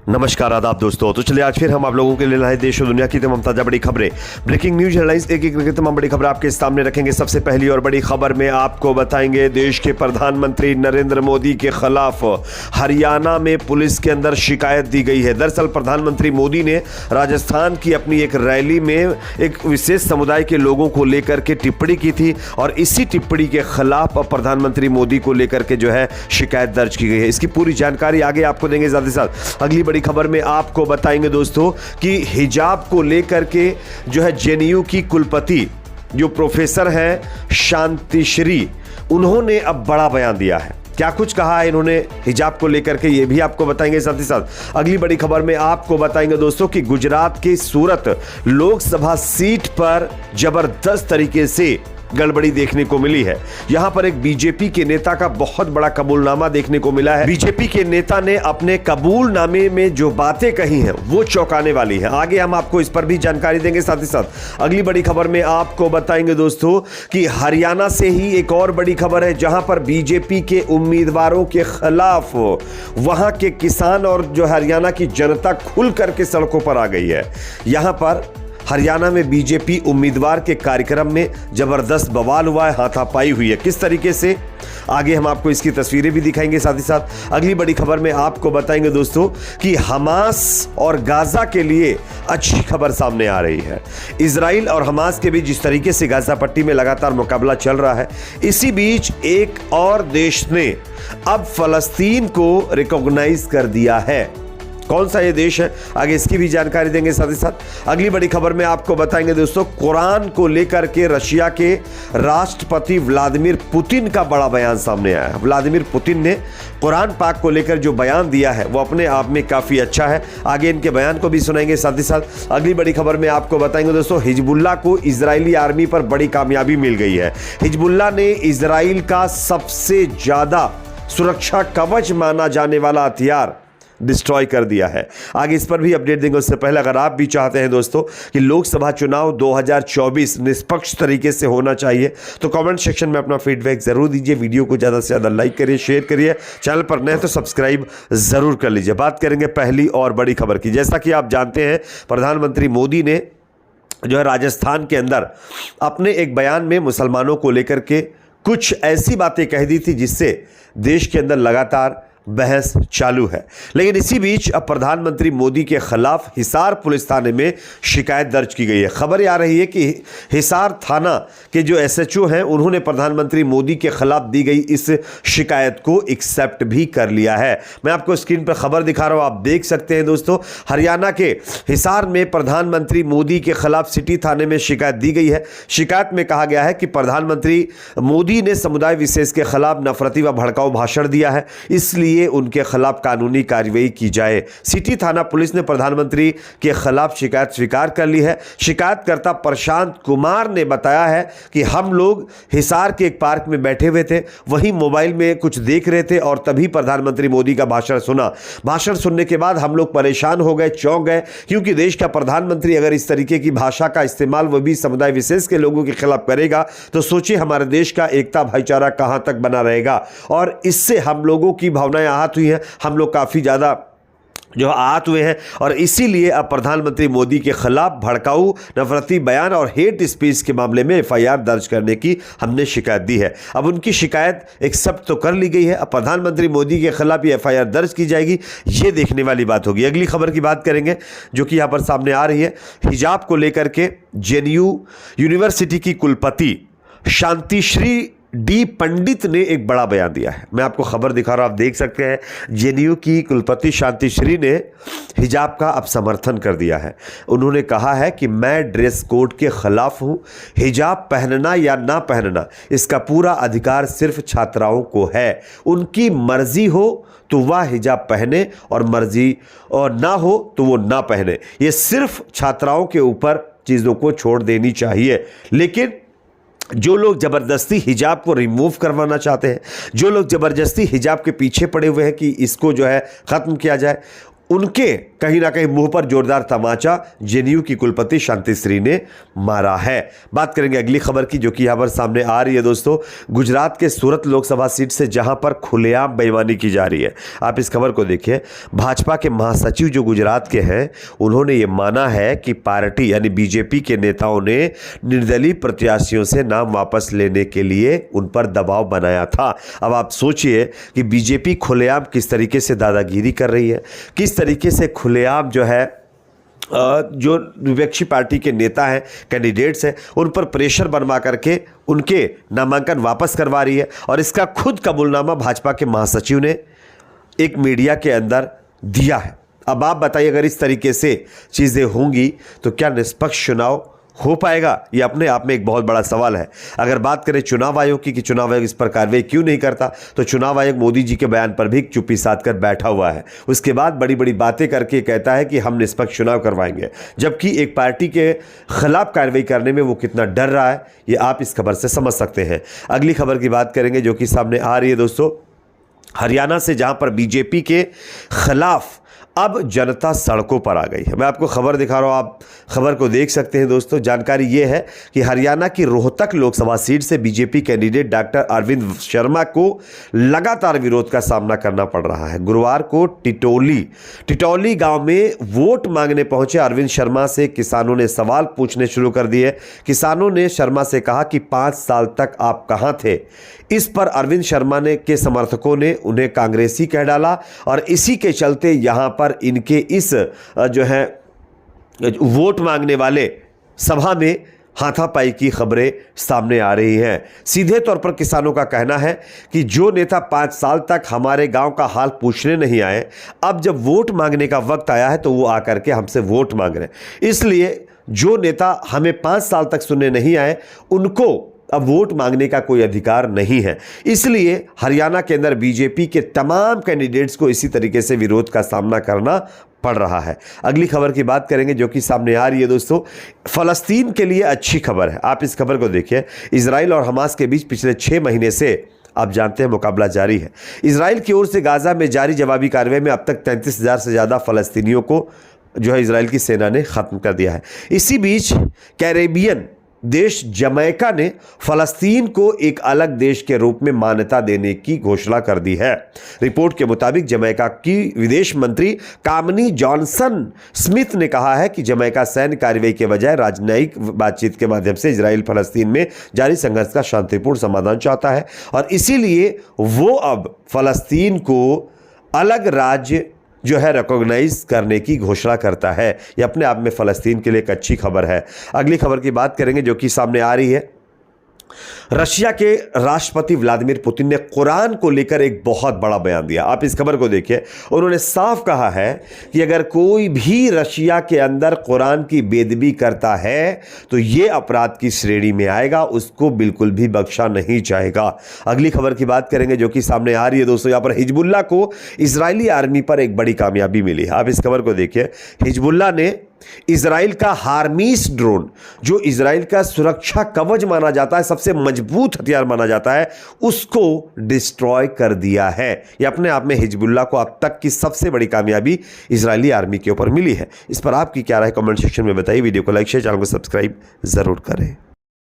नमस्कार आदाब दोस्तों। तो चलिए आज फिर हम आप लोगों के लिए लाए देश और दुनिया की तमाम ताजा बड़ी खबरें, ब्रेकिंग न्यूज हेडलाइंस, एक एक करके तमाम बड़ी खबरें आपके सामने रखेंगे। सबसे पहली और बड़ी खबर में आपको बताएंगे देश के प्रधानमंत्री नरेंद्र मोदी के खिलाफ हरियाणा में पुलिस के अंदर शिकायत दी गई है। दरअसल प्रधानमंत्री मोदी ने राजस्थान की अपनी एक रैली में एक विशेष समुदाय के लोगों को लेकर के टिप्पणी की थी और इसी टिप्पणी के खिलाफ प्रधानमंत्री मोदी को लेकर के जो है शिकायत दर्ज की गई है। इसकी पूरी जानकारी आगे आपको देंगे। साथ ही साथ अगली बड़ी खबर में आपको बताएंगे दोस्तों कि हिजाब को लेकर के जो है जेएनयू की कुलपति जो प्रोफेसर हैं शांतिश्री, उन्होंने अब बड़ा बयान दिया है। क्या कुछ कहा है इन्होंने हिजाब को लेकर के, ये भी आपको बताएंगे। साथ ही साथ अगली बड़ी खबर में आपको बताएंगे दोस्तों कि गुजरात के सूरत लोकसभा सीट पर जबरदस्त तरीके से गड़बड़ी देखने को मिली है। यहां पर एक बीजेपी के नेता का बहुत बड़ा कबूलनामा देखने को मिला है। बीजेपी के नेता ने अपने कबूलनामे में जो बातें कही हैं वो चौंकाने वाली हैं। आगे हम आपको इस पर भी जानकारी देंगे। साथ ही साथ अगली बड़ी खबर में आपको बताएंगे दोस्तों कि हरियाणा से ही एक और बड़ी खबर है जहां पर बीजेपी के उम्मीदवारों के खिलाफ वहां के किसान और जो हरियाणा की जनता खुल करके सड़कों पर आ गई है। यहां पर हरियाणा में बीजेपी उम्मीदवार के कार्यक्रम में जबरदस्त बवाल हुआ है, हाथापाई हुई है। किस तरीके से, आगे हम आपको इसकी तस्वीरें भी दिखाएंगे। साथ ही साथ अगली बड़ी खबर में आपको बताएंगे दोस्तों कि हमास और गाजा के लिए अच्छी खबर सामने आ रही है। इजराइल और हमास के बीच जिस तरीके से गाजा पट्टी में लगातार मुकाबला चल रहा है, इसी बीच एक और देश ने अब फलस्तीन को रिकॉग्नाइज कर दिया है। कौन सा ये देश है, आगे इसकी भी जानकारी देंगे। साथ ही साथ अगली बड़ी खबर में आपको बताएंगे दोस्तों कुरान को लेकर के रशिया के राष्ट्रपति व्लादिमीर पुतिन का बड़ा बयान सामने आया है। व्लादिमीर पुतिन ने कुरान पाक को लेकर जो बयान दिया है वो अपने आप में काफ़ी अच्छा है। आगे इनके बयान को भी सुनाएंगे। साथ ही साथ अगली बड़ी खबर में आपको बताएंगे दोस्तों हिजबुल्लाह को इजरायली आर्मी पर बड़ी कामयाबी मिल गई है। हिजबुल्लाह ने इजराइल का सबसे ज़्यादा सुरक्षा कवच माना जाने वाला हथियार डिस्ट्रॉय कर दिया है। आगे इस पर भी अपडेट देंगे। उससे पहले अगर आप भी चाहते हैं दोस्तों कि लोकसभा चुनाव 2024 निष्पक्ष तरीके से होना चाहिए तो कमेंट सेक्शन में अपना फीडबैक जरूर दीजिए। वीडियो को ज़्यादा से ज़्यादा लाइक करिए, शेयर करिए, चैनल पर नए तो सब्सक्राइब जरूर कर लीजिए। बात करेंगे पहली और बड़ी खबर की। जैसा कि आप जानते हैं प्रधानमंत्री मोदी ने जो है राजस्थान के अंदर अपने एक बयान में मुसलमानों को लेकर के कुछ ऐसी बातें कह दी थी जिससे देश के अंदर लगातार बहस चालू है। लेकिन इसी बीच अब प्रधानमंत्री मोदी के खिलाफ हिसार पुलिस थाने में शिकायत दर्ज की गई है। खबर आ रही है कि हिसार थाना के जो एसएचओ हैं उन्होंने प्रधानमंत्री मोदी के खिलाफ दी गई इस शिकायत को एक्सेप्ट भी कर लिया है। मैं आपको स्क्रीन पर खबर दिखा रहा हूं, आप देख सकते हैं दोस्तों। हरियाणा के हिसार में प्रधानमंत्री मोदी के खिलाफ सिटी थाने में शिकायत दी गई है। शिकायत में कहा गया है कि प्रधानमंत्री मोदी ने समुदाय विशेष के खिलाफ नफरती व भड़काऊ भाषण दिया है, इसलिए उनके खिलाफ कानूनी कार्रवाई की जाए। सिटी थाना पुलिस ने प्रधानमंत्री के खिलाफ शिकायत स्वीकार कर ली है। शिकायतकर्ता प्रशांत कुमार ने बताया है कि हम लोग हिसार के एक पार्क में बैठे हुए थे, वहीं मोबाइल में कुछ देख रहे थे और तभी प्रधानमंत्री मोदी का भाषण सुना। भाषण सुनने के बाद हम लोग परेशान हो गए, चौंक गए, क्योंकि देश का प्रधानमंत्री अगर इस तरीके की भाषा का इस्तेमाल वो भी समुदाय विशेष के लोगों के खिलाफ करेगा तो सोचिए हमारे देश का एकता भाईचारा कहां तक बना रहेगा। और इससे हम लोगों की भावनाएं आहत हुई हैं, हम लोग काफ़ी ज़्यादा जो आहत हुए हैं और इसीलिए अब प्रधानमंत्री मोदी के खिलाफ भड़काऊ नफरती बयान और हेट स्पीच के मामले में एफआईआर दर्ज करने की हमने शिकायत दी है। अब उनकी शिकायत एक्सेप्ट तो कर ली गई है, अब प्रधानमंत्री मोदी के खिलाफ ये एफआईआर दर्ज की जाएगी, ये देखने वाली बात होगी। अगली खबर की बात करेंगे जो कि यहाँ पर सामने आ रही है। हिजाब को लेकर के जेएनयू यूनिवर्सिटी की कुलपति शांतिश्री डी पंडित ने एक बड़ा बयान दिया है। मैं आपको खबर दिखा रहा हूं, आप देख सकते हैं। जेएनयू की कुलपति शांतिश्री ने हिजाब का अब समर्थन कर दिया है। उन्होंने कहा है कि मैं ड्रेस कोड के खिलाफ हूं। हिजाब पहनना या ना पहनना इसका पूरा अधिकार सिर्फ छात्राओं को है। उनकी मर्जी हो तो वह हिजाब पहने और मर्जी और ना हो तो वो ना पहने। ये सिर्फ छात्राओं के ऊपर चीज़ों को छोड़ देनी चाहिए। लेकिन जो लोग ज़बरदस्ती हिजाब को रिमूव करवाना चाहते हैं, जो लोग ज़बरदस्ती हिजाब के पीछे पड़े हुए हैं कि इसको जो है ख़त्म किया जाए, उनके कहीं ना कहीं मुंह पर जोरदार तमाचा जेएनयू की कुलपति शांतिश्री ने मारा है। बात करेंगे अगली खबर की, जो कि यहां पर सामने आ रही है दोस्तों, गुजरात के सूरत लोकसभा सीट से जहां पर खुलेआम बेईमानी की जा रही है। आप इस खबर को देखिए। भाजपा के महासचिव जो गुजरात के हैं, उन्होंने ये माना है कि पार्टी यानी बीजेपी के नेताओं ने निर्दलीय प्रत्याशियों से नाम वापस लेने के लिए उन पर दबाव बनाया था। अब आप सोचिए कि बीजेपी खुलेआम किस तरीके से दादागिरी कर रही है, किस तरीके से खुलेआम जो है जो विपक्षी पार्टी के नेता हैं, कैंडिडेट्स हैं, उन पर प्रेशर बनवा करके उनके नामांकन वापस करवा रही है। और इसका खुद कबूलनामा भाजपा के महासचिव ने एक मीडिया के अंदर दिया है। अब आप बताइए, अगर इस तरीके से चीज़ें होंगी तो क्या निष्पक्ष चुनाव हो पाएगा? ये अपने आप में एक बहुत बड़ा सवाल है। अगर बात करें चुनाव आयोग की कि चुनाव आयोग इस पर कार्रवाई क्यों नहीं करता, तो चुनाव आयोग मोदी जी के बयान पर भी चुप्पी साध कर बैठा हुआ है। उसके बाद बड़ी बड़ी बातें करके कहता है कि हम निष्पक्ष चुनाव करवाएंगे, जबकि एक पार्टी के खिलाफ कार्रवाई करने में वो कितना डर रहा है, ये आप इस खबर से समझ सकते हैं। अगली खबर की बात करेंगे, जो कि सामने आ रही है दोस्तों, हरियाणा से, जहां पर बीजेपी के खिलाफ अब जनता सड़कों पर आ गई है। मैं आपको खबर दिखा रहा हूं, आप खबर को देख सकते हैं दोस्तों। जानकारी यह है कि हरियाणा की रोहतक लोकसभा सीट से BJP candidate doctor Arvind Sharma को लगातार विरोध का सामना करना पड़ रहा है। गुरुवार को टिटौली गांव में वोट मांगने पहुंचे अरविंद शर्मा से किसानों ने सवाल पूछने शुरू कर दिए। किसानों ने शर्मा से कहा कि 5 साल तक आप कहां थे। इस पर अरविंद शर्मा के समर्थकों ने उन्हें कांग्रेसी कह डाला और इसी के चलते यहां पर इनके इस जो है वोट मांगने वाले सभा में हाथापाई की खबरें सामने आ रही हैं। सीधे तौर पर किसानों का कहना है कि जो नेता 5 साल तक हमारे गांव का हाल पूछने नहीं आए, अब जब वोट मांगने का वक्त आया है तो वो आकर के हमसे वोट मांग रहे हैं। इसलिए जो नेता हमें 5 साल तक सुनने नहीं आए, उनको अब वोट मांगने का कोई अधिकार नहीं है। इसलिए हरियाणा के अंदर बीजेपी के तमाम कैंडिडेट्स को इसी तरीके से विरोध का सामना करना पड़ रहा है। अगली खबर की बात करेंगे, जो कि सामने आ रही है दोस्तों, फलस्तीन के लिए अच्छी खबर है। आप इस खबर को देखिए। इजराइल और हमास के बीच पिछले 6 महीने से आप जानते हैं मुकाबला जारी है। इजराइल की ओर से गाजा में जारी जवाबी कार्रवाई में अब तक 33,000 से ज़्यादा फलस्तीनियों को जो है इजराइल की सेना ने ख़त्म कर दिया है। इसी बीच कैरेबियन देश जमैका ने फलस्तीन को एक अलग देश के रूप में मान्यता देने की घोषणा कर दी है। रिपोर्ट के मुताबिक जमैका की विदेश मंत्री कामनी जॉनसन स्मिथ ने कहा है कि जमैका सैन्य कार्रवाई के बजाय राजनयिक बातचीत के माध्यम से इजराइल फलस्तीन में जारी संघर्ष का शांतिपूर्ण समाधान चाहता है और इसीलिए वो अब फलस्तीन को अलग राज्य जो है रिकॉग्नाइज करने की घोषणा करता है। ये अपने आप में फ़लस्तीन के लिए एक अच्छी खबर है। अगली खबर की बात करेंगे, जो कि सामने आ रही है। रशिया के राष्ट्रपति व्लादिमीर पुतिन ने कुरान को लेकर एक बहुत बड़ा बयान दिया। आप इस खबर को देखिए। उन्होंने साफ कहा है कि अगर कोई भी रशिया के अंदर कुरान की बेदबी करता है तो ये अपराध की श्रेणी में आएगा, उसको बिल्कुल भी बख्शा नहीं जाएगा। अगली खबर की बात करेंगे, जो कि सामने आ रही है दोस्तों। यहाँ पर हिजबुल्लाह को इजरायली आर्मी पर एक बड़ी कामयाबी मिली है। आप इस खबर को देखिए। हिजबुल्लाह ने इजराइल का हार्मीस ड्रोन, जो इजराइल का सुरक्षा कवच माना जाता है, सबसे मजबूत हथियार माना जाता है, उसको डिस्ट्रॉय कर दिया है। यह अपने आप में हिजबुल्लाह को अब तक की सबसे बड़ी कामयाबी इजरायली आर्मी के ऊपर मिली है। इस पर आपकी क्या राय, कमेंट सेक्शन में बताइए। वीडियो को लाइक शेयर, चैनल को सब्सक्राइब जरूर करें।